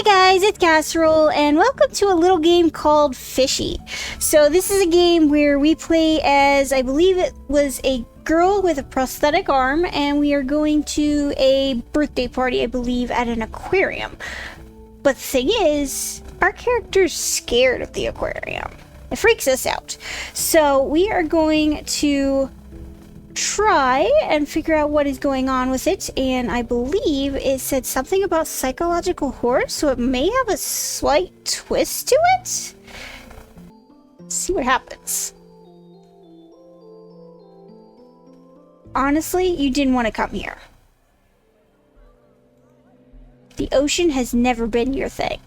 Hey guys, it's Casserole, and welcome to a little game called Fishy. So this is a game where we play as, I believe it was a girl with a prosthetic arm, and we are going to a birthday party, I believe, at an aquarium. But the thing is, our character's scared of the aquarium. It freaks us out. So we are going to try and figure out what is going on with it, and I believe it said something about psychological horror, so it may have a slight twist to it. Let's see what happens. Honestly, you didn't want to come here. The ocean has never been your thing.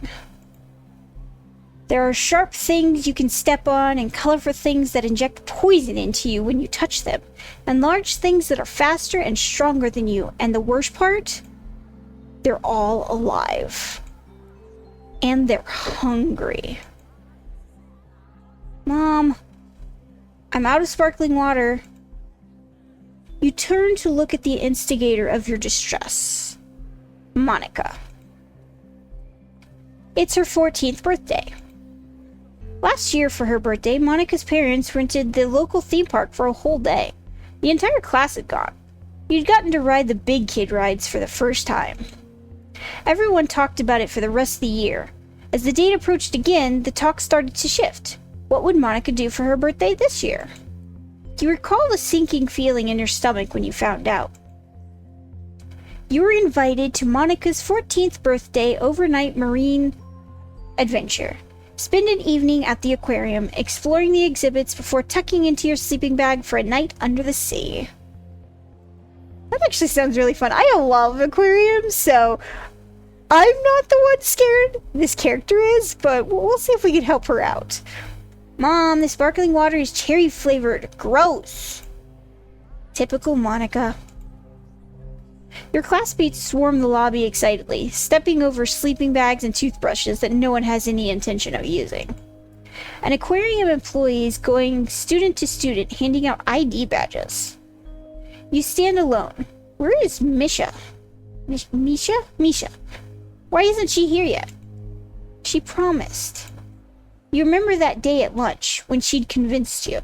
There are sharp things you can step on and colorful things that inject poison into you when you touch them, and large things that are faster and stronger than you, and the worst part, they're all alive. And they're hungry. Mom, I'm out of sparkling water. You turn to look at the instigator of your distress, Monica. It's her 14th birthday. Last year for her birthday, Monica's parents rented the local theme park for a whole day. The entire class had gone. You'd gotten to ride the big kid rides for the first time. Everyone talked about it for the rest of the year. As the date approached again, the talk started to shift. What would Monica do for her birthday this year? Do you recall the sinking feeling in your stomach when you found out? You were invited to Monica's 14th birthday overnight marine adventure. Spend an evening at the aquarium, exploring the exhibits before tucking into your sleeping bag for a night under the sea. That actually sounds really fun. I love aquariums, so I'm not the one scared. This character is, but we'll see if we can help her out. Mom, the sparkling water is cherry flavored. Gross. Typical Monica. Your classmates swarm the lobby excitedly, stepping over sleeping bags and toothbrushes that no one has any intention of using. An aquarium employee is going student to student, handing out ID badges. You stand alone. Where is Misha? Misha? Why isn't she here yet? She promised. You remember that day at lunch when she'd convinced you.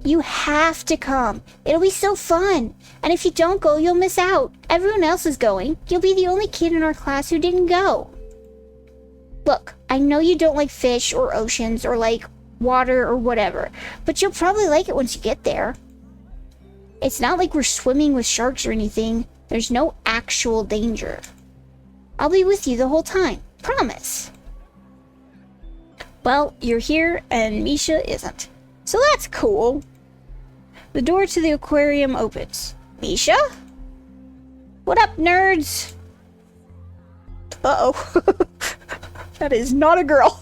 You have to come. It'll be so fun. And if you don't go, you'll miss out. Everyone else is going. You'll be the only kid in our class who didn't go. Look, I know you don't like fish or oceans or like water or whatever, but you'll probably like it once you get there. It's not like we're swimming with sharks or anything. There's no actual danger. I'll be with you the whole time. Promise. Well, you're here and Misha isn't. So that's cool. The door to the aquarium opens. Misha? What up, nerds? Uh-oh. That is not a girl.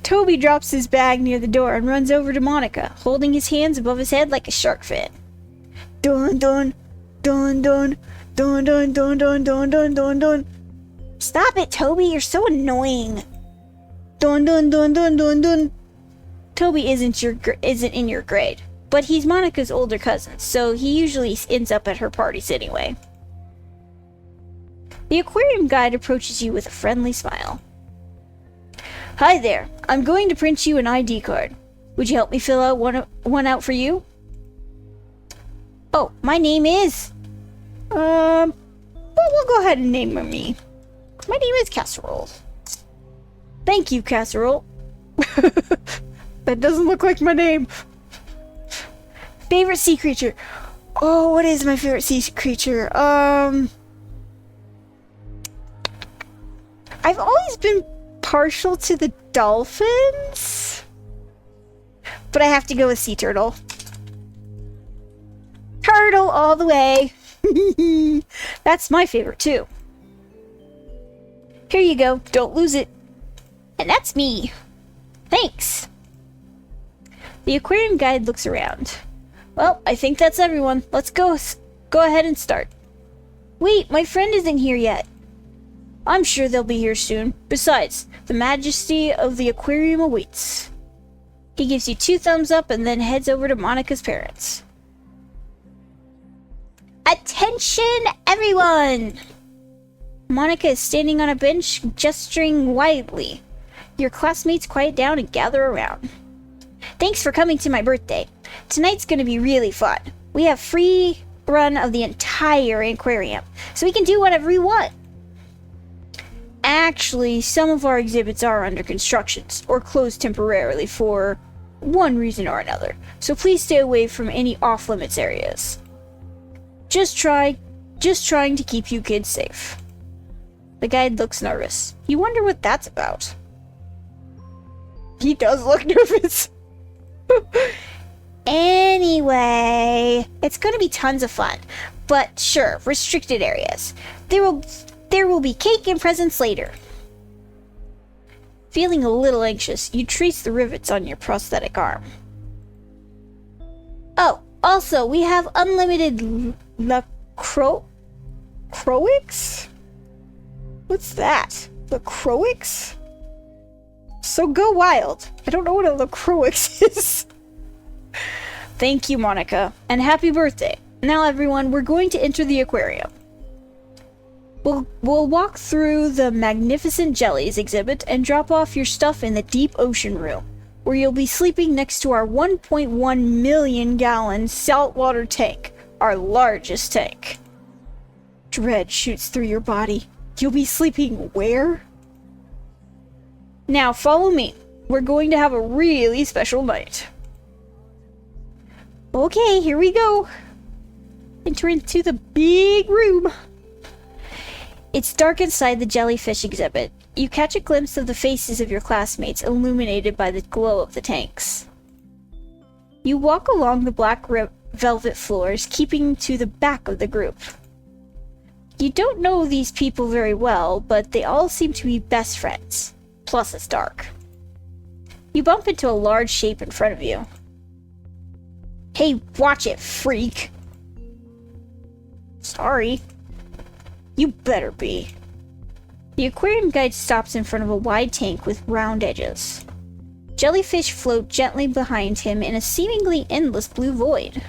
Toby drops his bag near the door and runs over to Monica, holding his hands above his head like a shark fin. Dun dun, dun dun, dun dun dun dun dun dun dun dun. Stop it, Toby, you're so annoying. Dun dun dun dun dun dun. Toby isn't in your grade, but he's Monica's older cousin, so he usually ends up at her parties anyway. The aquarium guide approaches you with a friendly smile. Hi there, I'm going to print you an ID card. Would you help me fill out one out for you? Oh, my name is... Well, we'll go ahead and name me. My name is Casserole. Thank you, Casserole. That doesn't look like my name. Favorite sea creature. Oh, what is my favorite sea creature? I've always been partial to the dolphins, but I have to go with sea turtle. Turtle all the way. That's my favorite too. Here you go. Don't lose it. And that's me. Thanks. The aquarium guide looks around. Well, I think that's everyone. Let's go ahead and start. Wait, my friend isn't here yet. I'm sure they'll be here soon. Besides, the majesty of the aquarium awaits. He gives you 2 thumbs up and then heads over to Monica's parents. Attention, everyone! Monica is standing on a bench, gesturing wildly. Your classmates quiet down and gather around. Thanks for coming to my birthday. Tonight's gonna be really fun. We have free run of the entire aquarium, so we can do whatever we want. Actually, some of our exhibits are under construction or closed temporarily for one reason or another, so please stay away from any off-limits areas. Just trying to keep you kids safe. The guide looks nervous. You wonder what that's about. He does look nervous. Anyway, it's going to be tons of fun, but sure, restricted areas. There will be cake and presents later. Feeling a little anxious, you trace the rivets on your prosthetic arm. Oh, also, we have unlimited Croix? What's that? LaCroix? So go wild. I don't know what a LaCroix is. Thank you, Monica, and happy birthday. Now, everyone, we're going to enter the aquarium. We'll walk through the magnificent jellies exhibit and drop off your stuff in the deep ocean room, where you'll be sleeping next to our 1.1 million gallon saltwater tank, our largest tank. Dread shoots through your body. You'll be sleeping where? Now, follow me. We're going to have a really special night. Okay, here we go. Enter into the big room. It's dark inside the jellyfish exhibit. You catch a glimpse of the faces of your classmates illuminated by the glow of the tanks. You walk along the black velvet floors, keeping to the back of the group. You don't know these people very well, but they all seem to be best friends. Plus, it's dark. You bump into a large shape in front of you. Hey, watch it, freak! Sorry. You better be. The aquarium guide stops in front of a wide tank with round edges. Jellyfish float gently behind him in a seemingly endless blue void.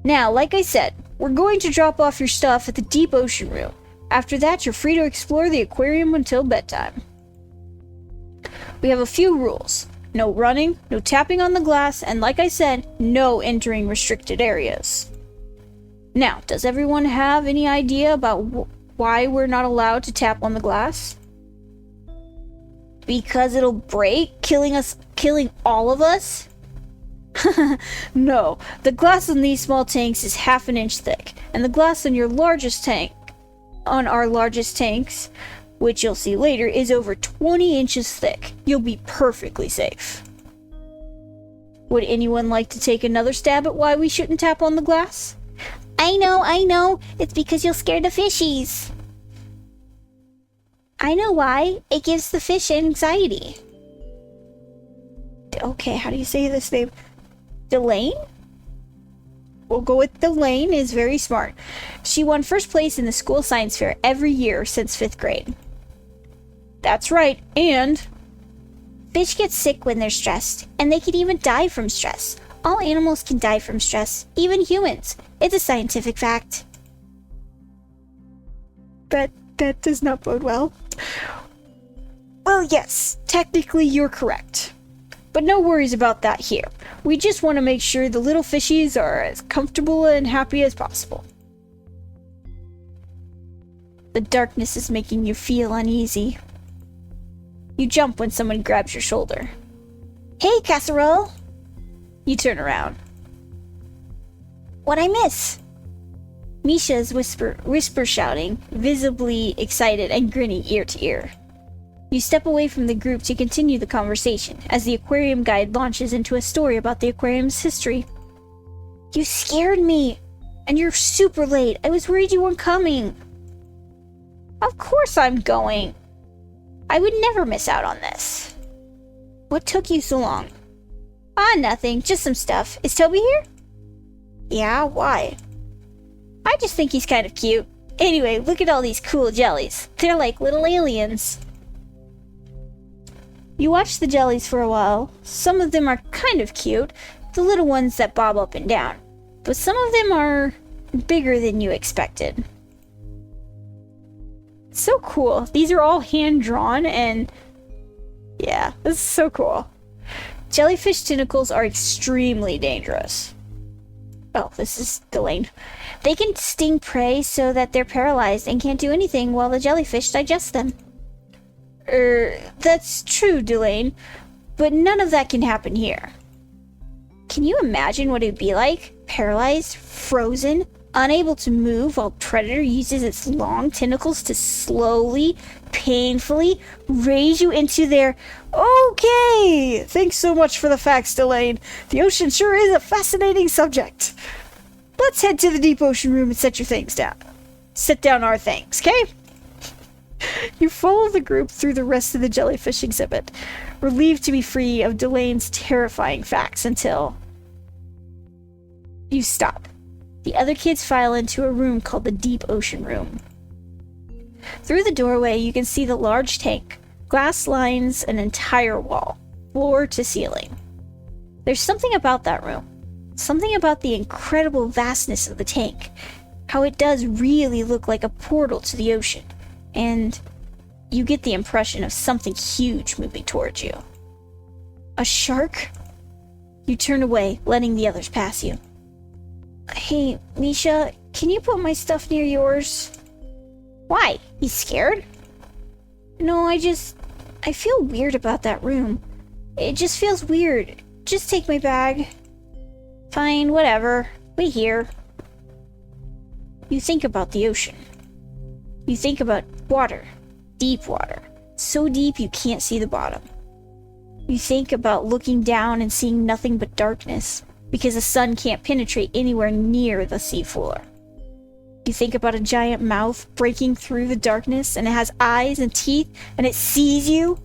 Now, like I said, we're going to drop off your stuff at the deep ocean room. After that, you're free to explore the aquarium until bedtime. We have a few rules. No running, no tapping on the glass, and like I said, no entering restricted areas. Now, does everyone have any idea about why we're not allowed to tap on the glass? Because it'll break, killing all of us? No, the glass on these small tanks is half an inch thick, and the glass on our largest tanks, which you'll see later, is over 20 inches thick. You'll be perfectly safe. Would anyone like to take another stab at why we shouldn't tap on the glass? I know. It's because you'll scare the fishies. I know why. It gives the fish anxiety. Okay, how do you say this name? Delane? We'll go with Delane is very smart. She won first place in the school science fair every year since 5th grade. That's right, and fish get sick when they're stressed, and they can even die from stress. All animals can die from stress, even humans. It's a scientific fact. That does not bode well. Well, yes, technically you're correct. But no worries about that here. We just want to make sure the little fishies are as comfortable and happy as possible. The darkness is making you feel uneasy. You jump when someone grabs your shoulder. Hey, Casserole! You turn around. What'd I miss? Misha's whisper shouting, visibly excited and grinning ear to ear. You step away from the group to continue the conversation as the aquarium guide launches into a story about the aquarium's history. You scared me! And you're super late. I was worried you weren't coming. Of course I'm going. I would never miss out on this. What took you so long? Nothing. Just some stuff. Is Toby here? Yeah, why? I just think he's kind of cute. Anyway, look at all these cool jellies. They're like little aliens. You watch the jellies for a while. Some of them are kind of cute, the little ones that bob up and down. But some of them are bigger than you expected. So cool. These are all hand-drawn, and yeah, this is so cool. Jellyfish tentacles are extremely dangerous. Oh, this is Delane. They can sting prey so that they're paralyzed and can't do anything while the jellyfish digest them. That's true, Delane, but none of that can happen here. Can you imagine what it would be like? Paralyzed, frozen, unable to move while Predator uses its long tentacles to slowly, painfully raise you into their... Okay! Thanks so much for the facts, Delane. The ocean sure is a fascinating subject. Let's head to the deep ocean room and set your things down. Set down our things, okay? You follow the group through the rest of the jellyfish exhibit, relieved to be free of Delane's terrifying facts until you stop. The other kids file into a room called the Deep Ocean Room. Through the doorway, you can see the large tank. Glass lines an entire wall, floor to ceiling. There's something about that room. Something about the incredible vastness of the tank. How it does really look like a portal to the ocean. And you get the impression of something huge moving towards you. A shark? You turn away, letting the others pass you. Hey, Misha, can you put my stuff near yours? Why? You scared? No, I feel weird about that room. It just feels weird. Just take my bag. Fine, whatever. Wait here. You think about the ocean. You think about water. Deep water. So deep you can't see the bottom. You think about looking down and seeing nothing but darkness, because the sun can't penetrate anywhere near the seafloor. You think about a giant mouth breaking through the darkness, and it has eyes and teeth, and it sees you.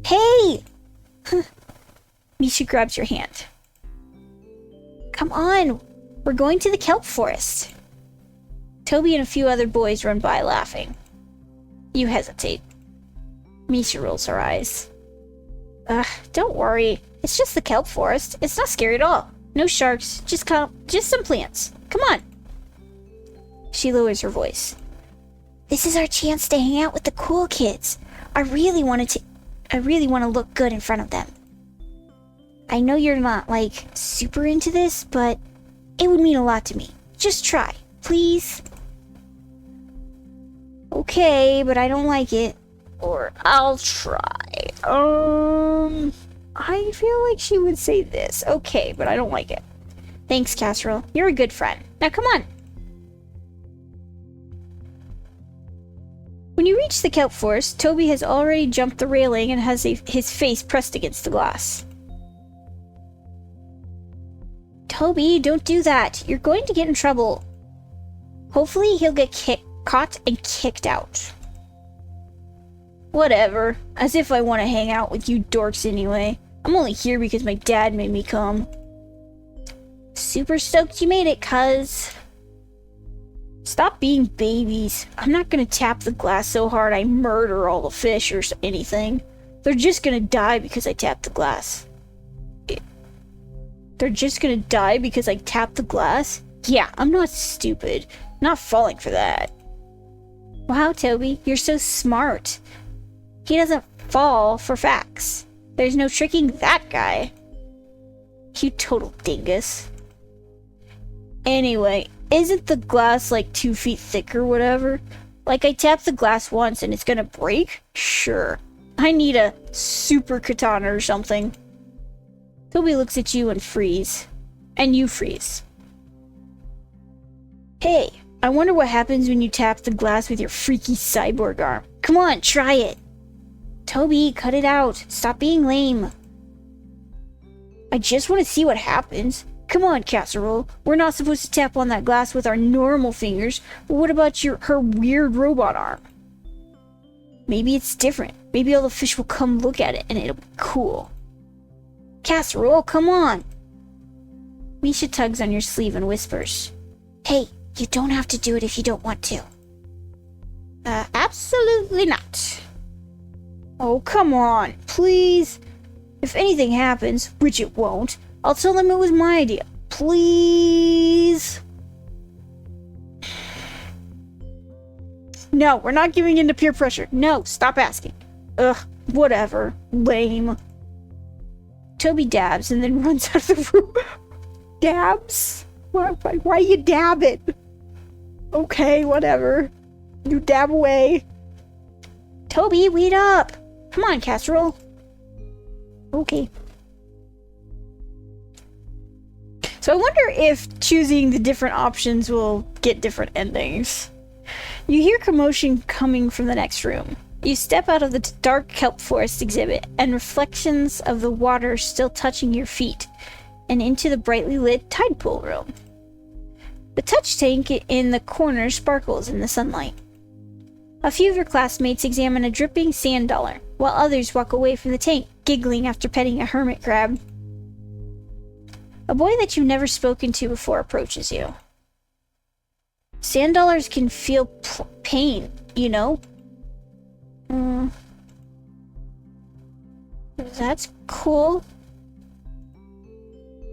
Hey! Misha grabs your hand. Come on, we're going to the kelp forest. Toby and a few other boys run by laughing. You hesitate. Misha rolls her eyes. Don't worry. It's just the kelp forest. It's not scary at all. No sharks, just some plants. Come on. She lowers her voice. This is our chance to hang out with the cool kids. I really want to look good in front of them. I know you're not, super into this, but it would mean a lot to me. Just try, please. Okay, but I don't like it. Or I'll try. I feel like she would say this. Okay, but I don't like it. Thanks, Casserole. You're a good friend. Now come on. When you reach the kelp forest, Toby has already jumped the railing and has his face pressed against the glass. Toby, don't do that. You're going to get in trouble. Hopefully he'll get caught and kicked out. Whatever. As if I want to hang out with you dorks anyway. I'm only here because my dad made me come. Super stoked you made it, cuz. Stop being babies. I'm not gonna tap the glass so hard I murder all the fish or anything. They're just gonna die because I tapped the glass. They're just gonna die because I tapped the glass? Yeah, I'm not stupid. Not falling for that. Wow, Toby, you're so smart. He doesn't fall for facts. There's no tricking that guy. You total dingus. Anyway, isn't the glass 2 feet thick or whatever? I tapped the glass once and it's gonna break? Sure. I need a super katana or something. Toby looks at you and freeze. And you freeze. Hey, I wonder what happens when you tap the glass with your freaky cyborg arm. Come on, try it. Toby, cut it out. Stop being lame. I just want to see what happens. Come on, Casserole. We're not supposed to tap on that glass with our normal fingers, but what about her weird robot arm? Maybe it's different. Maybe all the fish will come look at it and it'll be cool. Casserole, come on. Misha tugs on your sleeve and whispers. Hey, you don't have to do it if you don't want to. Absolutely not. Oh, come on, please. If anything happens, which it won't, I'll tell them it was my idea. Please. No, we're not giving in to peer pressure. No, stop asking. Ugh, whatever. Lame. Toby dabs and then runs out of the room. Dabs? Why you dabbing? Okay, whatever. You dab away. Toby, wait up. Come on, casserole. Okay. So I wonder if choosing the different options will get different endings. You hear commotion coming from the next room. You step out of the dark kelp forest exhibit, and reflections of the water still touching your feet, and into the brightly lit tide pool room. The touch tank in the corner sparkles in the sunlight. A few of your classmates examine a dripping sand dollar, while others walk away from the tank, giggling after petting a hermit crab. A boy that you've never spoken to before approaches you. Sand dollars can feel pain, you know? That's cool.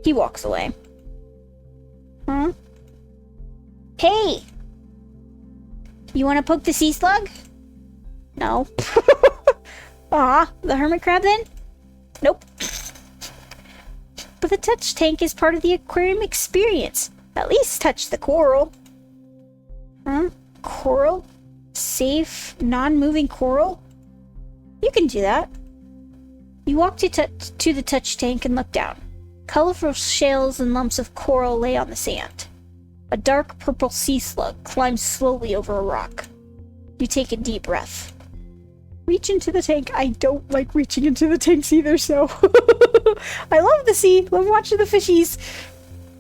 He walks away. Huh? Hey! You want to poke the sea slug? No. Aw, the hermit crab then? Nope. But the touch tank is part of the aquarium experience. At least touch the coral. Huh? Coral? Safe, non-moving coral? You can do that. You walk to the touch tank and look down. Colorful shells and lumps of coral lay on the sand. A dark purple sea slug climbs slowly over a rock. You take a deep breath. Reach into the tank. I don't like reaching into the tanks either, so... I love the sea. Love watching the fishies.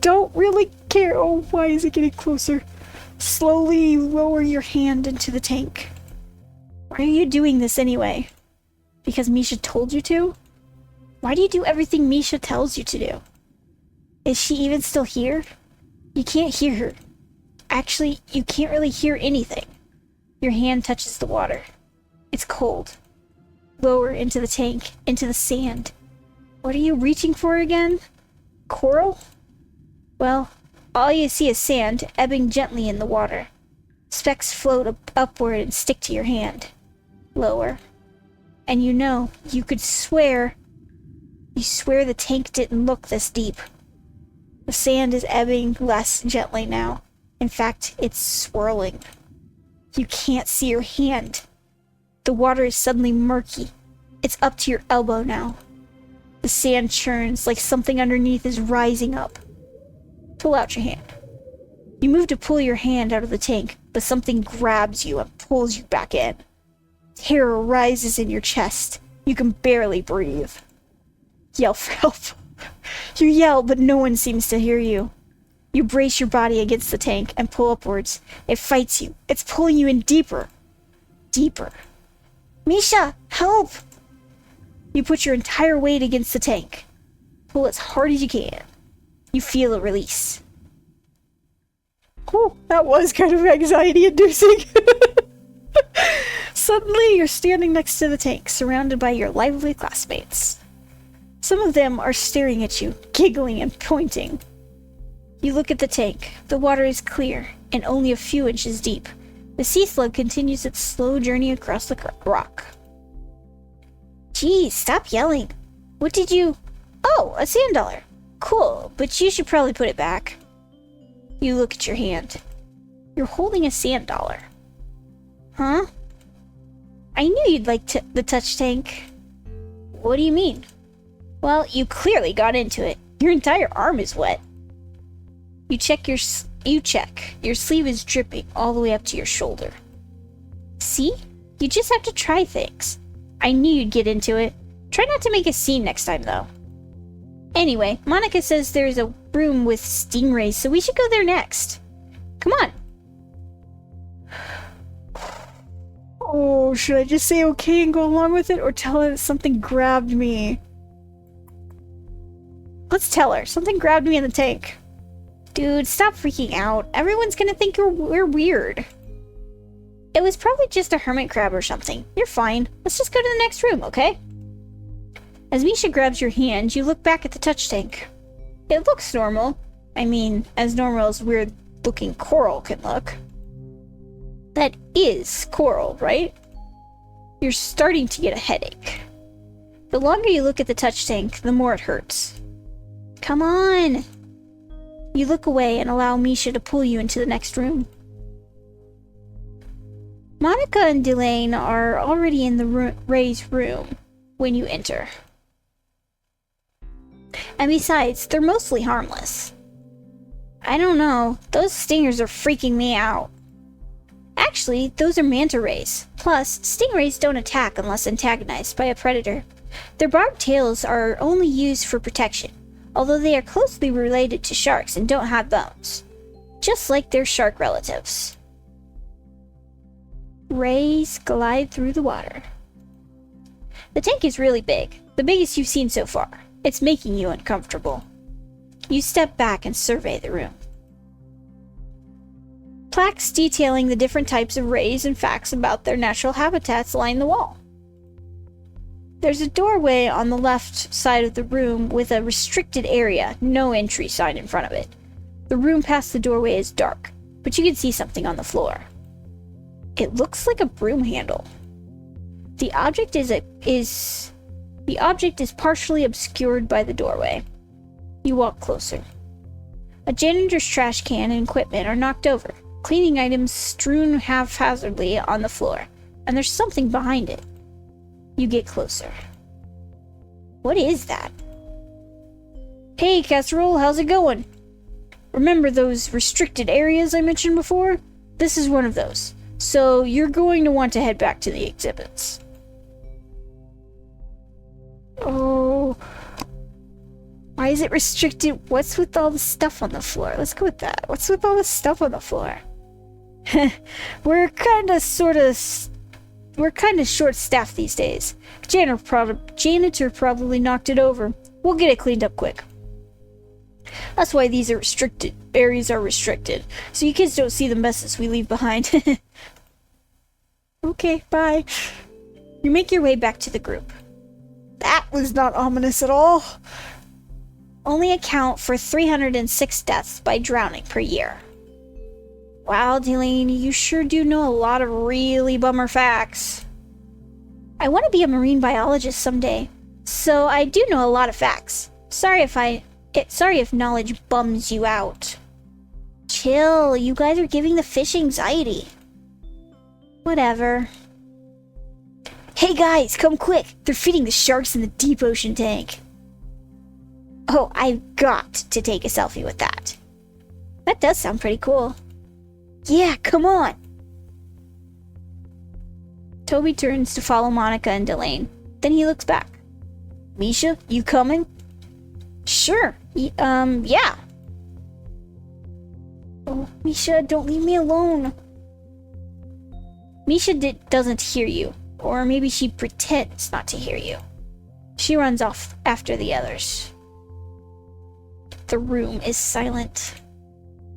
Don't really care. Oh, why is it getting closer? Slowly lower your hand into the tank. Why are you doing this anyway? Because Misha told you to? Why do you do everything Misha tells you to do? Is she even still here? You can't hear her. Actually, you can't really hear anything. Your hand touches the water. It's cold. Lower into the tank, into the sand. What are you reaching for again? Coral? Well, all you see is sand ebbing gently in the water. Specks float upward and stick to your hand. Lower. And you know, you could swear... You swear the tank didn't look this deep. The sand is ebbing less gently now. In fact, it's swirling. You can't see your hand. The water is suddenly murky. It's up to your elbow now. The sand churns like something underneath is rising up. Pull out your hand. You move to pull your hand out of the tank, but something grabs you and pulls you back in. Terror rises in your chest. You can barely breathe. Yell for help. You yell, but no one seems to hear you. You brace your body against the tank and pull upwards. It fights you. It's pulling you in deeper. Deeper. Misha, help! You put your entire weight against the tank. Pull as hard as you can. You feel a release. Oh, that was kind of anxiety-inducing. Suddenly, you're standing next to the tank, surrounded by your lively classmates. Some of them are staring at you, giggling and pointing. You look at the tank. The water is clear and only a few inches deep. The sea slug continues its slow journey across the rock. Geez, stop yelling. What did you... Oh, a sand dollar. Cool, but you should probably put it back. You look at your hand. You're holding a sand dollar. Huh? I knew you'd like the touch tank. What do you mean? Well, you clearly got into it. Your entire arm is wet. You check. Your sleeve is dripping all the way up to your shoulder. See? You just have to try things. I knew you'd get into it. Try not to make a scene next time, though. Anyway, Monica says there's a room with stingrays, so we should go there next. Come on. Oh, should I just say okay and go along with it, or tell her that something grabbed me? Let's tell her. Something grabbed me in the tank. Dude, stop freaking out. Everyone's gonna think we're weird. It was probably just a hermit crab or something. You're fine. Let's just go to the next room, okay? As Misha grabs your hand, you look back at the touch tank. It looks normal. I mean, as normal as weird-looking coral can look. That is coral, right? You're starting to get a headache. The longer you look at the touch tank, the more it hurts. Come on! You look away and allow Misha to pull you into the next room. Monica and Delane are already in the Ray's room when you enter. And besides, they're mostly harmless. I don't know, those stingers are freaking me out. Actually, those are manta rays. Plus, stingrays don't attack unless antagonized by a predator. Their barbed tails are only used for protection, although they are closely related to sharks and don't have bones, just like their shark relatives. Rays glide through the water. The tank is really big, the biggest you've seen so far. It's making you uncomfortable. You step back and survey the room. Plaques detailing the different types of rays and facts about their natural habitats line the wall. There's a doorway on the left side of the room with a restricted area, no entry sign in front of it. The room past the doorway is dark, but you can see something on the floor. It looks like a broom handle. The object is partially obscured by the doorway. You walk closer. A janitor's trash can and equipment are knocked over, cleaning items strewn haphazardly on the floor, and there's something behind it. You get closer. What is that? Hey, Casserole, how's it going? Remember those restricted areas I mentioned before? This is one of those, so you're going to want to head back to the exhibits. Oh... Why is it restricted? What's with all the stuff on the floor? Let's go with that. What's with all the stuff on the floor? We're kind of short-staffed these days. Janitor probably knocked it over. We'll get it cleaned up quick. That's why these areas are restricted, so you kids don't see the messes we leave behind. Okay, bye. You make your way back to the group. That was not ominous at all. Only account for 306 deaths by drowning per year. Wow, Delane, you sure do know a lot of really bummer facts. I want to be a marine biologist someday, so I do know a lot of facts. Sorry if knowledge bums you out. Chill, you guys are giving the fish anxiety. Whatever. Hey guys, come quick! They're feeding the sharks in the deep ocean tank. Oh, I've got to take a selfie with that. That does sound pretty cool. Yeah, come on! Toby turns to follow Monica and Delane. Then he looks back. Misha, you coming? Sure. Yeah. Oh, Misha, don't leave me alone. Misha doesn't hear you. Or maybe she pretends not to hear you. She runs off after the others. The room is silent.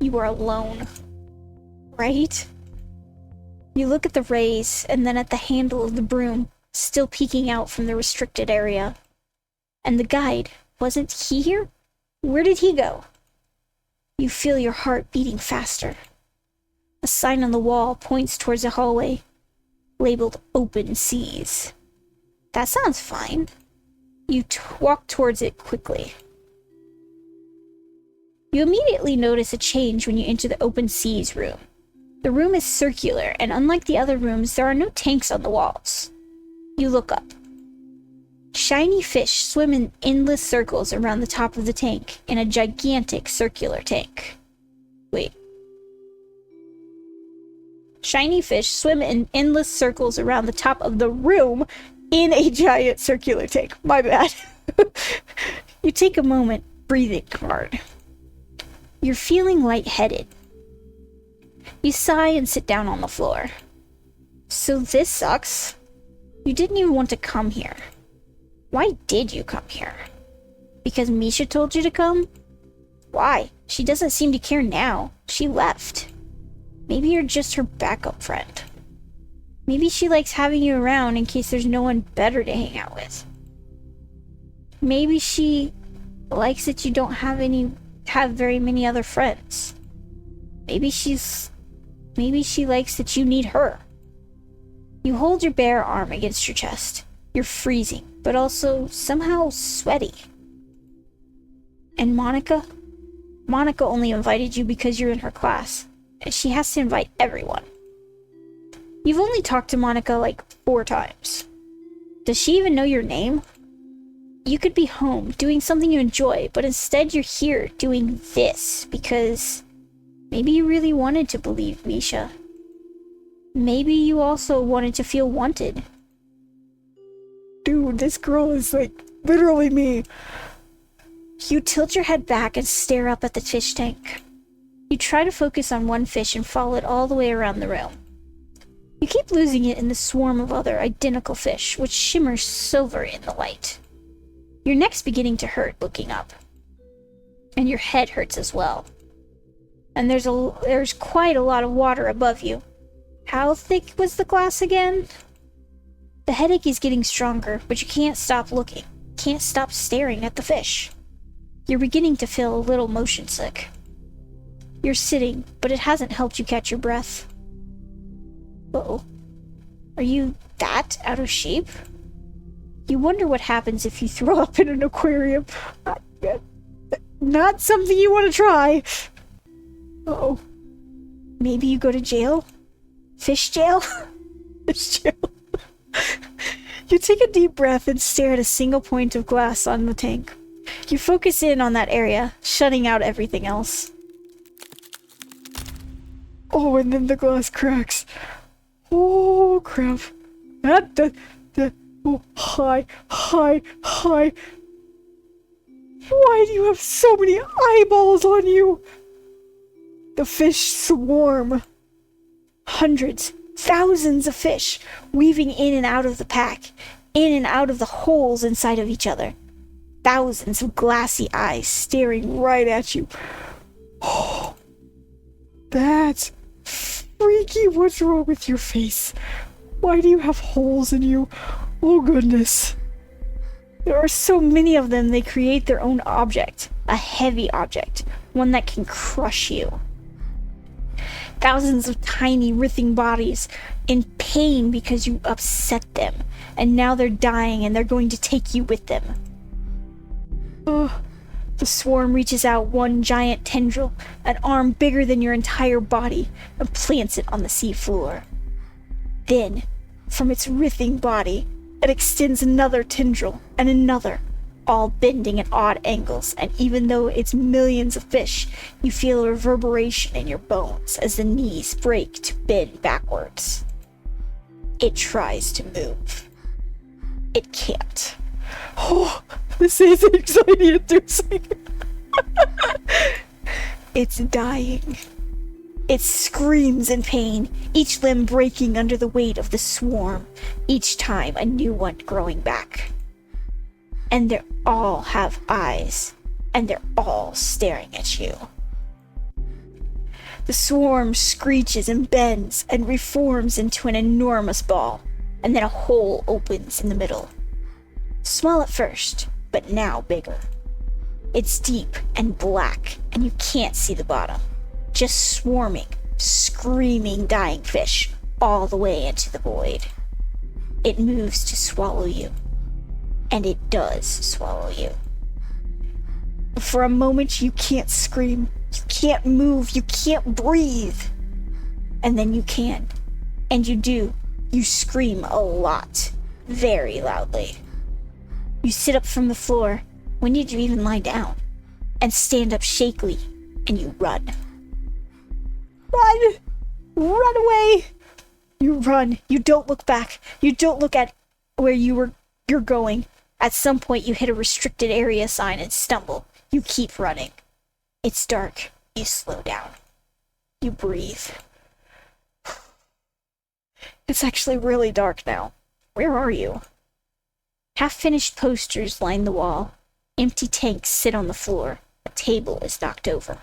You are alone. Right? You look at the rays and then at the handle of the broom, still peeking out from the restricted area. And the guide, wasn't he here? Where did he go? You feel your heart beating faster. A sign on the wall points towards a hallway, labeled Open Seas. That sounds fine. You walk towards it quickly. You immediately notice a change when you enter the Open Seas room. The room is circular, and unlike the other rooms, there are no tanks on the walls. You look up. Shiny fish swim in endless circles around the top of the tank in a gigantic circular tank. Wait. Shiny fish swim in endless circles around the top of the room in a giant circular tank. My bad. You take a moment, breathing hard. You're feeling lightheaded. You sigh and sit down on the floor. So this sucks. You didn't even want to come here. Why did you come here? Because Misha told you to come? Why? She doesn't seem to care now. She left. Maybe you're just her backup friend. Maybe she likes having you around in case there's no one better to hang out with. Maybe she likes that you don't have very many other friends. Maybe she's Maybe she likes that you need her. You hold your bare arm against your chest. You're freezing, but also somehow sweaty. And Monica? Monica only invited you because you're in her class, and she has to invite everyone. You've only talked to Monica like 4 times. Does she even know your name? You could be home, doing something you enjoy, but instead you're here doing this because maybe you really wanted to believe Misha. Maybe you also wanted to feel wanted. Dude, this girl is like literally me. You tilt your head back and stare up at the fish tank. You try to focus on one fish and follow it all the way around the room. You keep losing it in the swarm of other identical fish, which shimmers silver in the light. Your neck's beginning to hurt looking up. And your head hurts as well. And there's quite a lot of water above you. How thick was the glass again? The headache is getting stronger, but you can't stop looking. Can't stop staring at the fish. You're beginning to feel a little motion sick. You're sitting, but it hasn't helped you catch your breath. Uh-oh. Are you that out of shape? You wonder what happens if you throw up in an aquarium. Not something you want to try. Uh-oh. Maybe you go to jail? Fish jail? Fish jail. You take a deep breath and stare at a single point of glass on the tank. You focus in on that area, shutting out everything else. Oh, and then the glass cracks. Oh, crap. Oh, hi. Why do you have so many eyeballs on you? The fish swarm. Hundreds, thousands of fish weaving in and out of the pack, in and out of the holes inside of each other. Thousands of glassy eyes staring right at you. Oh, that's freaky. What's wrong with your face? Why do you have holes in you? Oh, goodness. There are so many of them, they create their own object. A heavy object. One that can crush you. Thousands of tiny, writhing bodies in pain because you upset them. And now they're dying and they're going to take you with them. The swarm reaches out one giant tendril, an arm bigger than your entire body, and plants it on the sea floor. Then, from its writhing body, it extends another tendril and another, all bending at odd angles, and even though it's millions of fish, you feel a reverberation in your bones as the knees break to bend backwards. It tries to move. It can't. Oh, this is anxiety-inducing. It's dying. It screams in pain, each limb breaking under the weight of the swarm, each time a new one growing back. And they all have eyes, and they're all staring at you. The swarm screeches and bends and reforms into an enormous ball, and then a hole opens in the middle. Small at first, but now bigger. It's deep and black, and you can't see the bottom. Just swarming, screaming, dying fish all the way into the void. It moves to swallow you. And it does swallow you. For a moment, you can't scream. You can't move. You can't breathe. And then you can. And you do. You scream a lot. Very loudly. You sit up from the floor. When did you even lie down? And stand up shakily. And you run. Run! Run away! You run. You don't look back. You don't look at where you're going. At some point, you hit a restricted area sign and stumble. You keep running. It's dark. You slow down. You breathe. It's actually really dark now. Where are you? Half-finished posters line the wall. Empty tanks sit on the floor. A table is knocked over.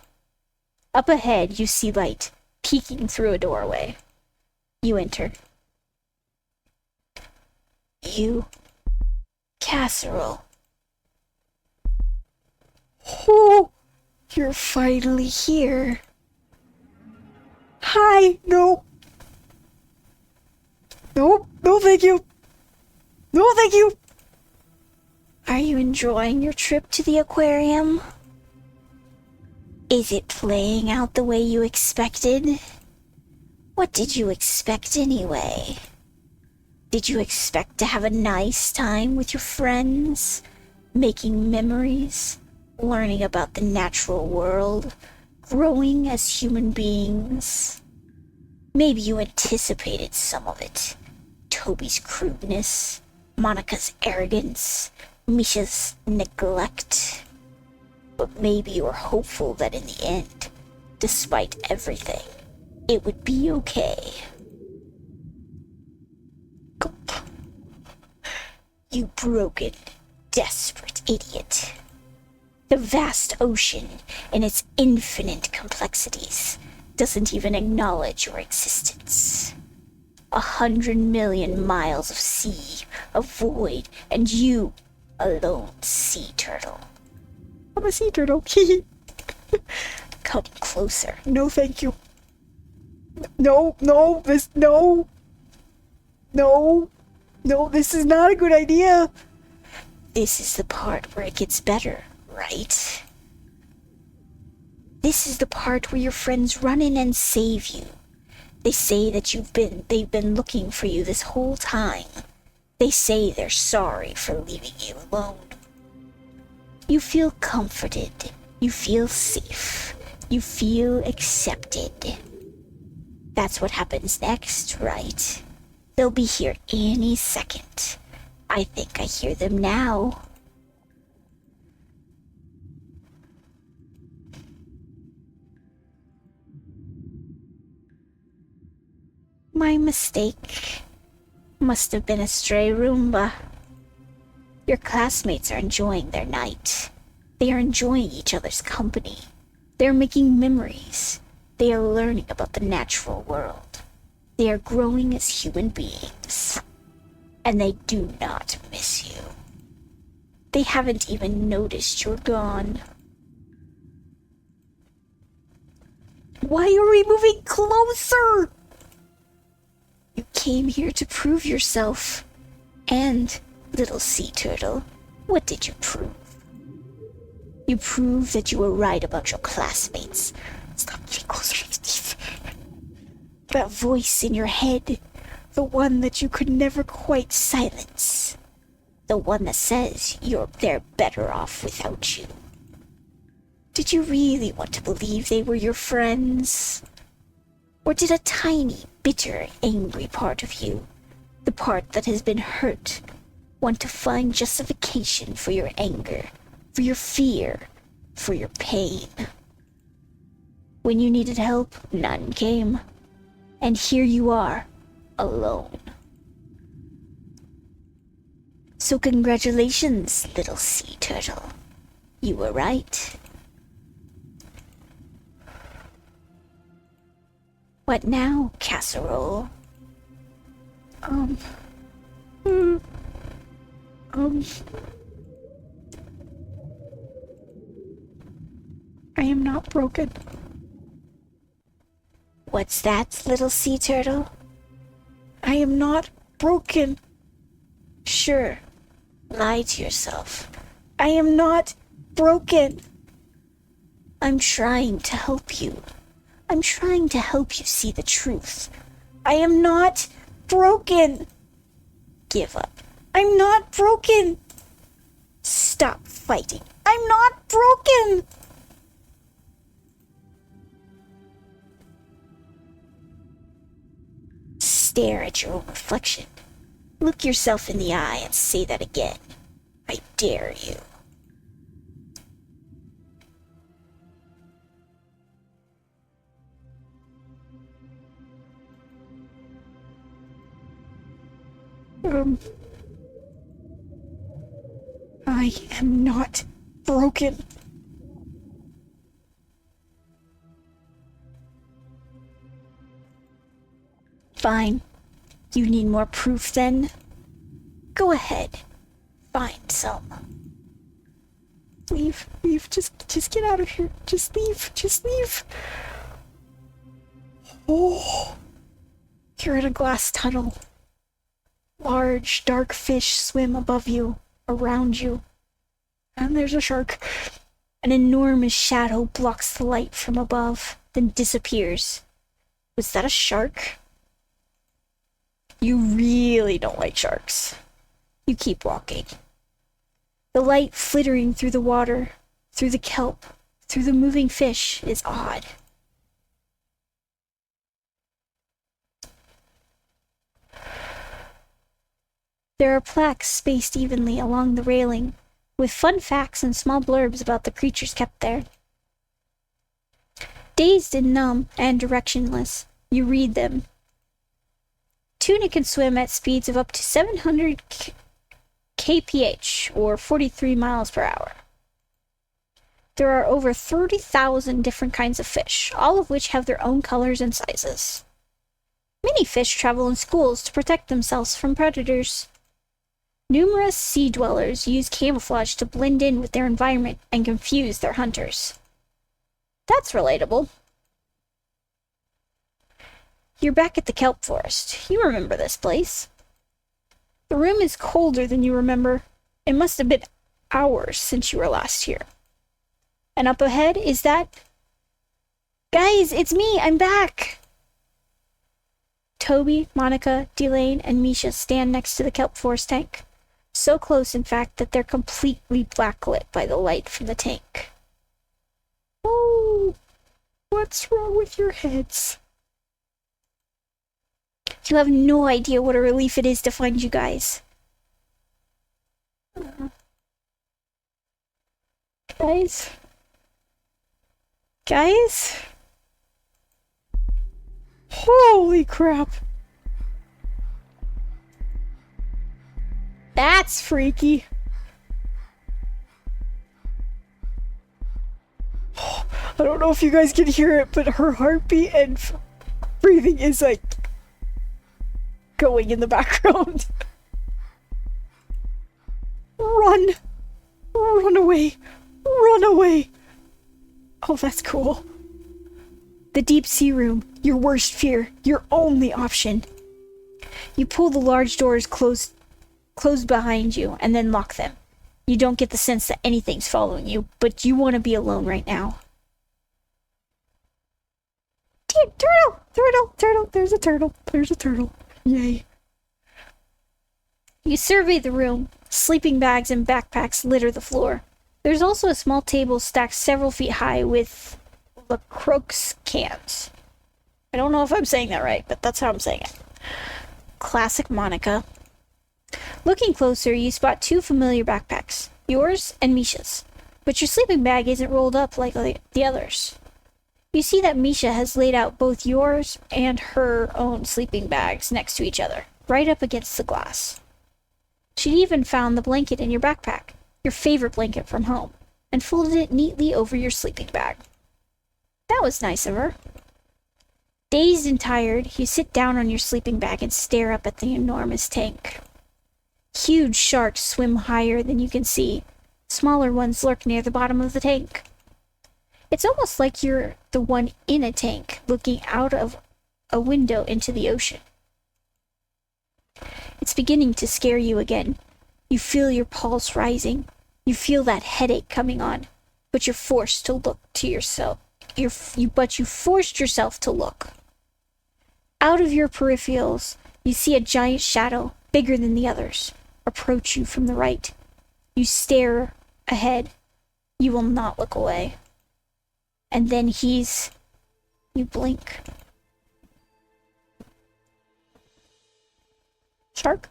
Up ahead, you see light, peeking through a doorway. You enter. You... Casserole. Oh, you're finally here. Hi! No! No, no thank you! No thank you! Are you enjoying your trip to the aquarium? Is it playing out the way you expected? What did you expect anyway? Did you expect to have a nice time with your friends, making memories, learning about the natural world, growing as human beings? Maybe you anticipated some of it. Toby's crudeness, Monica's arrogance, Misha's neglect. But maybe you were hopeful that in the end, despite everything, it would be okay. You broken, desperate idiot. The vast ocean, in its infinite complexities, doesn't even acknowledge your existence. 100 million miles of sea, of void, and you, a lone sea turtle. I'm a sea turtle. Come closer. No, thank you. No, no, this, no. No. No, this is not a good idea. This is the part where it gets better, right? This is the part where your friends run in and save you. They say that they've been looking for you this whole time. They say they're sorry for leaving you alone. You feel comforted. You feel safe. You feel accepted. That's what happens next, right? They'll be here any second. I think I hear them now. My mistake. Must have been a stray Roomba. Your classmates are enjoying their night. They are enjoying each other's company. They are making memories. They are learning about the natural world. They are growing as human beings. And they do not miss you. They haven't even noticed you're gone. Why are we moving closer? You came here to prove yourself. And, little sea turtle, what did you prove? You proved that you were right about your classmates. Stop getting closer to Steve. That voice in your head, the one that you could never quite silence. The one that says they're better off without you. Did you really want to believe they were your friends? Or did a tiny, bitter, angry part of you, the part that has been hurt, want to find justification for your anger, for your fear, for your pain? When you needed help, none came. And here you are, alone. So congratulations, little sea turtle. You were right. What now, casserole? I am not broken. What's that, little sea turtle? I am not broken. Sure, lie to yourself. I am not broken. I'm trying to help you. I'm trying to help you see the truth. I am not broken. Give up. I'm not broken. Stop fighting. I'm not broken. Stare at your own reflection. Look yourself in the eye and say that again. I dare you. I am not broken. Fine. You need more proof then? Go ahead. Find some. Leave, just get out of here. Just leave. Oh, you're in a glass tunnel. Large, dark fish swim above you, around you. And there's a shark. An enormous shadow blocks the light from above, then disappears. Was that a shark? You really don't like sharks. You keep walking. The light flittering through the water, through the kelp, through the moving fish is odd. There are plaques spaced evenly along the railing, with fun facts and small blurbs about the creatures kept there. Dazed and numb and directionless, you read them. Tuna can swim at speeds of up to 700 kph, or 43 miles per hour. There are over 30,000 different kinds of fish, all of which have their own colors and sizes. Many fish travel in schools to protect themselves from predators. Numerous sea dwellers use camouflage to blend in with their environment and confuse their hunters. That's relatable. You're back at the kelp forest. You remember this place. The room is colder than you remember. It must have been hours since you were last here. And up ahead is that... Guys, it's me! I'm back! Toby, Monica, Delane, and Misha stand next to the kelp forest tank. So close, in fact, that they're completely backlit by the light from the tank. Oh, what's wrong with your heads? You have no idea what a relief it is to find you guys. Guys? Guys? Holy crap. That's freaky. I don't know if you guys can hear it, but her heartbeat and breathing is like going in the background. Run! Run away! Run away! Oh, that's cool. The deep sea room, your worst fear, your only option. You pull the large doors closed behind you and then lock them. You don't get the sense that anything's following you, but you want to be alone right now. Turtle! Turtle! Turtle! There's a turtle! There's a turtle! Yay. You survey the room. Sleeping bags and backpacks litter the floor. There's also a small table stacked several feet high with LaCroix cans. I don't know if I'm saying that right, but that's how I'm saying it. Classic Monica. Looking closer, you spot two familiar backpacks. Yours and Misha's. But your sleeping bag isn't rolled up like the others. You see that Misha has laid out both yours and her own sleeping bags next to each other, right up against the glass. She'd even found the blanket in your backpack, your favorite blanket from home, and folded it neatly over your sleeping bag. That was nice of her. Dazed and tired, you sit down on your sleeping bag and stare up at the enormous tank. Huge sharks swim higher than you can see. Smaller ones lurk near the bottom of the tank. It's almost like you're the one in a tank, looking out of a window into the ocean. It's beginning to scare you again. You feel your pulse rising. You feel that headache coming on, but you're forced to look to yourself. But you forced yourself to look. Out of your peripherals, you see a giant shadow, bigger than the others, approach you from the right. You stare ahead. You will not look away. And then you blink. Shark?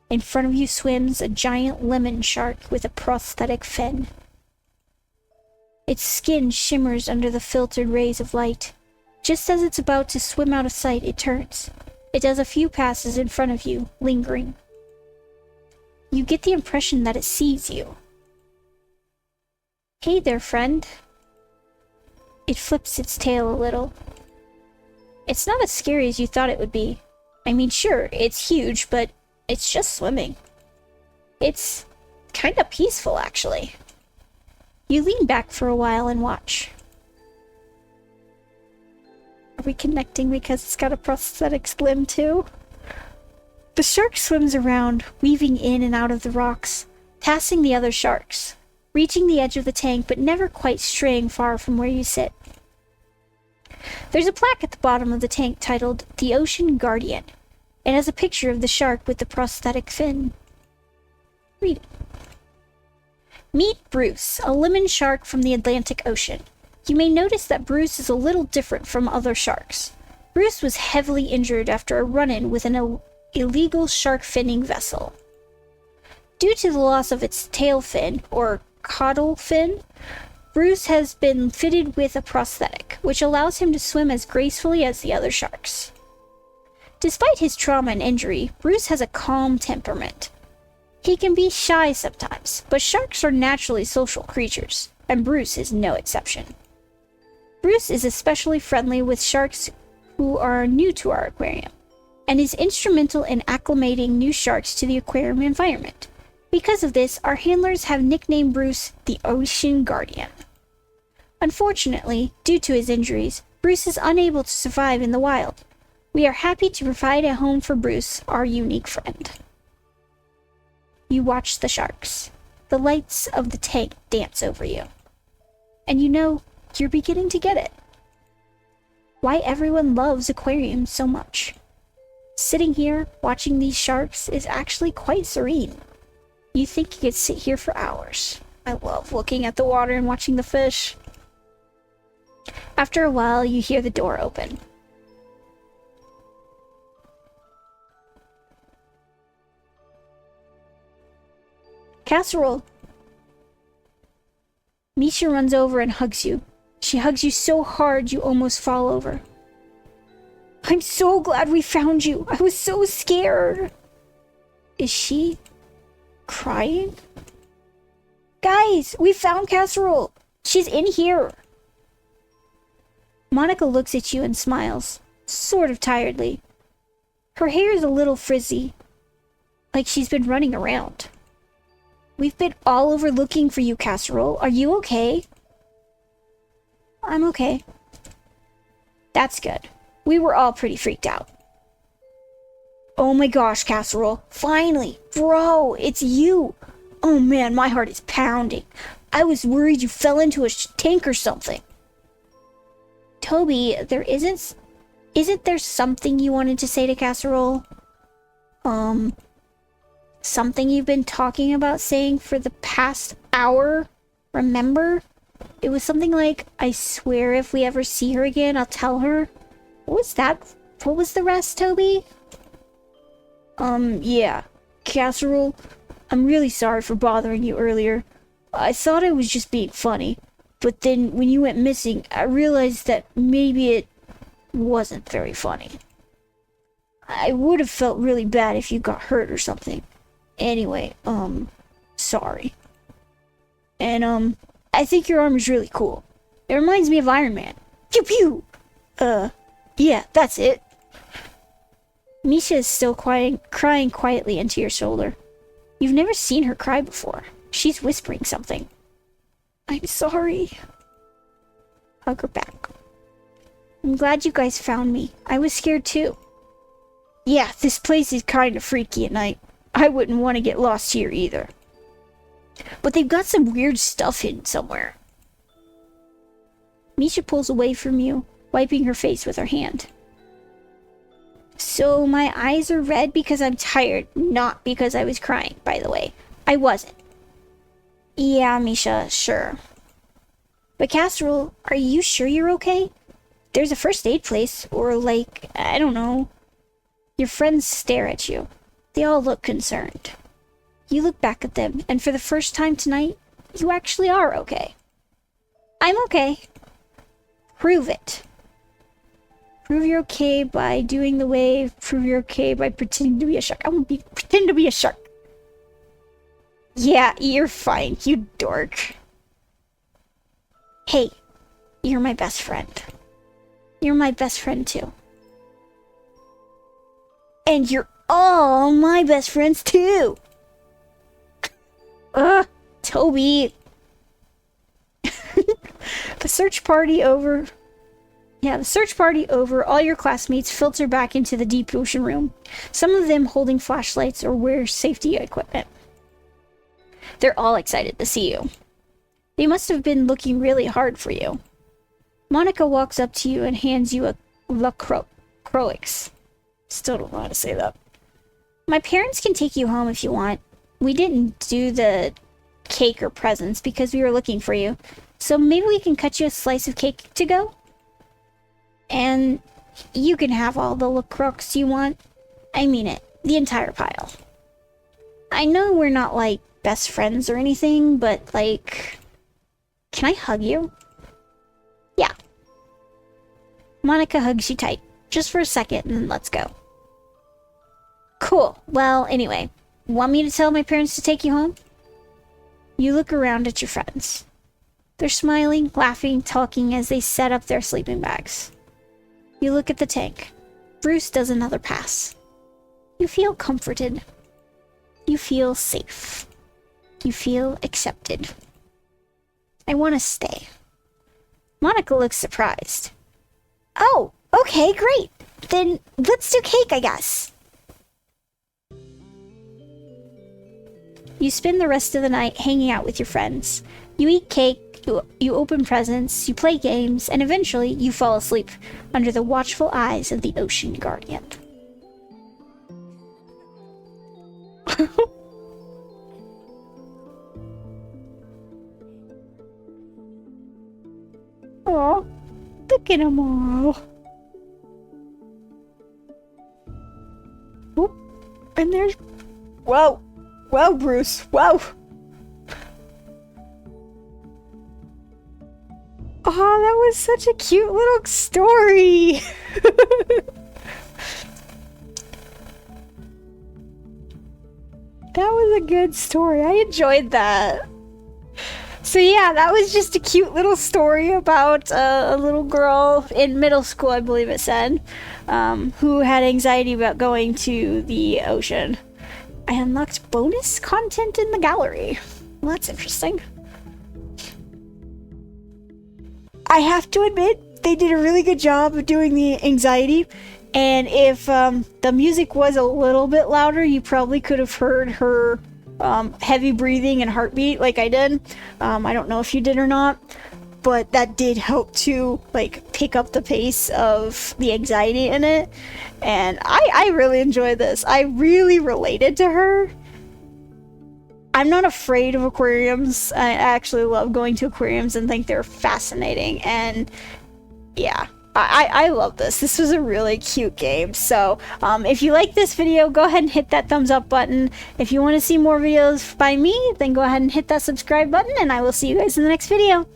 In front of you swims a giant lemon shark with a prosthetic fin. Its skin shimmers under the filtered rays of light. Just as it's about to swim out of sight, it turns. It does a few passes in front of you, lingering. You get the impression that it sees you. Hey there, friend. It flips its tail a little. It's not as scary as you thought it would be. I mean, sure, it's huge, but it's just swimming. It's kinda peaceful, actually. You lean back for a while and watch. Are we connecting because it's got a prosthetic limb too? The shark swims around, weaving in and out of the rocks, passing the other sharks, reaching the edge of the tank but never quite straying far from where you sit. There's a plaque at the bottom of the tank titled The Ocean Guardian. It has a picture of the shark with the prosthetic fin. Read it. Meet Bruce, a lemon shark from the Atlantic Ocean. You may notice that Bruce is a little different from other sharks. Bruce was heavily injured after a run-in with an illegal shark finning vessel. Due to the loss of its tail fin, or caudal fin, Bruce has been fitted with a prosthetic, which allows him to swim as gracefully as the other sharks. Despite his trauma and injury, Bruce has a calm temperament. He can be shy sometimes, but sharks are naturally social creatures, and Bruce is no exception. Bruce is especially friendly with sharks who are new to our aquarium, and is instrumental in acclimating new sharks to the aquarium environment. Because of this, our handlers have nicknamed Bruce the Ocean Guardian. Unfortunately, due to his injuries, Bruce is unable to survive in the wild. We are happy to provide a home for Bruce, our unique friend. You watch the sharks. The lights of the tank dance over you. And you know, you're beginning to get it. Why everyone loves aquariums so much. Sitting here, watching these sharks is actually quite serene. You think you could sit here for hours. I love looking at the water and watching the fish. After a while, you hear the door open. Casserole! Misha runs over and hugs you. She hugs you so hard you almost fall over. I'm so glad we found you. I was so scared. Is she crying? Guys, we found Casserole. She's in here. Monica looks at you and smiles, sort of tiredly. Her hair is a little frizzy, like she's been running around. We've been all over looking for you, Casserole. Are you okay? I'm okay. That's good. We were all pretty freaked out. Oh my gosh, Casserole. Finally. Bro, it's you. Oh man, my heart is pounding. I was worried you fell into a tank or something. Toby, isn't there something you wanted to say to Casserole? Something you've been talking about saying for the past hour? Remember? It was something like, I swear if we ever see her again, I'll tell her. What was that? What was the rest, Toby? Yeah. Casserole, I'm really sorry for bothering you earlier. I thought I was just being funny. But then, when you went missing, I realized that maybe it wasn't very funny. I would have felt really bad if you got hurt or something. Anyway, sorry. And, I think your arm is really cool. It reminds me of Iron Man. Pew pew! Yeah, that's it. Misha is still crying quietly into your shoulder. You've never seen her cry before. She's whispering something. I'm sorry. Hug her back. I'm glad you guys found me. I was scared too. Yeah, this place is kind of freaky at night. I wouldn't want to get lost here either. But they've got some weird stuff hidden somewhere. Misha pulls away from you, wiping her face with her hand. So my eyes are red because I'm tired, not because I was crying, by the way. I wasn't. Yeah, Misha, sure. But Casserole, are you sure you're okay? There's a first aid place, or like, I don't know. Your friends stare at you. They all look concerned. You look back at them, and for the first time tonight, you actually are okay. I'm okay. Prove it. Prove you're okay by doing the wave. Prove you're okay by pretending to be a shark. I won't pretend to be a shark. Yeah, you're fine, you dork. Hey, you're my best friend. You're my best friend too. And you're all my best friends too. Toby. The search party over. Yeah, the search party over, all your classmates filter back into the deep ocean room, some of them holding flashlights or wear safety equipment. They're all excited to see you. They must have been looking really hard for you. Monica walks up to you and hands you a LaCroix. Still don't know how to say that. My parents can take you home if you want. We didn't do the cake or presents because we were looking for you. So maybe we can cut you a slice of cake to go? And you can have all the LaCroix you want. I mean it. The entire pile. I know we're not, like, best friends or anything, but, like... Can I hug you? Yeah. Monica hugs you tight. Just for a second, and then let's go. Cool. Well, anyway. Want me to tell my parents to take you home? You look around at your friends. They're smiling, laughing, talking as they set up their sleeping bags. You look at the tank. Bruce does another pass. You feel comforted. You feel safe. You feel accepted. I want to stay. Monica looks surprised. Oh, okay, great. Then let's do cake, I guess. You spend the rest of the night hanging out with your friends. You eat cake. You open presents, you play games, and eventually you fall asleep under the watchful eyes of the Ocean Guardian. Aw, look at them all. Oop, and there's... Whoa! Whoa, Bruce! Whoa! Oh, that was such a cute little story. That was a good story. I enjoyed that. So yeah, that was just a cute little story about a little girl in middle school, I believe it said, who had anxiety about going to the ocean. I unlocked bonus content in the gallery. Well, that's interesting. I have to admit, they did a really good job of doing the anxiety, and if the music was a little bit louder, you probably could have heard her heavy breathing and heartbeat like I did. I don't know if you did or not, but that did help to like pick up the pace of the anxiety in it, and I really enjoyed this. I really related to her. I'm not afraid of aquariums. I actually love going to aquariums and think they're fascinating. And yeah, I love this. This was a really cute game. So if you like this video, go ahead and hit that thumbs up button. If you want to see more videos by me, then go ahead and hit that subscribe button, and I will see you guys in the next video.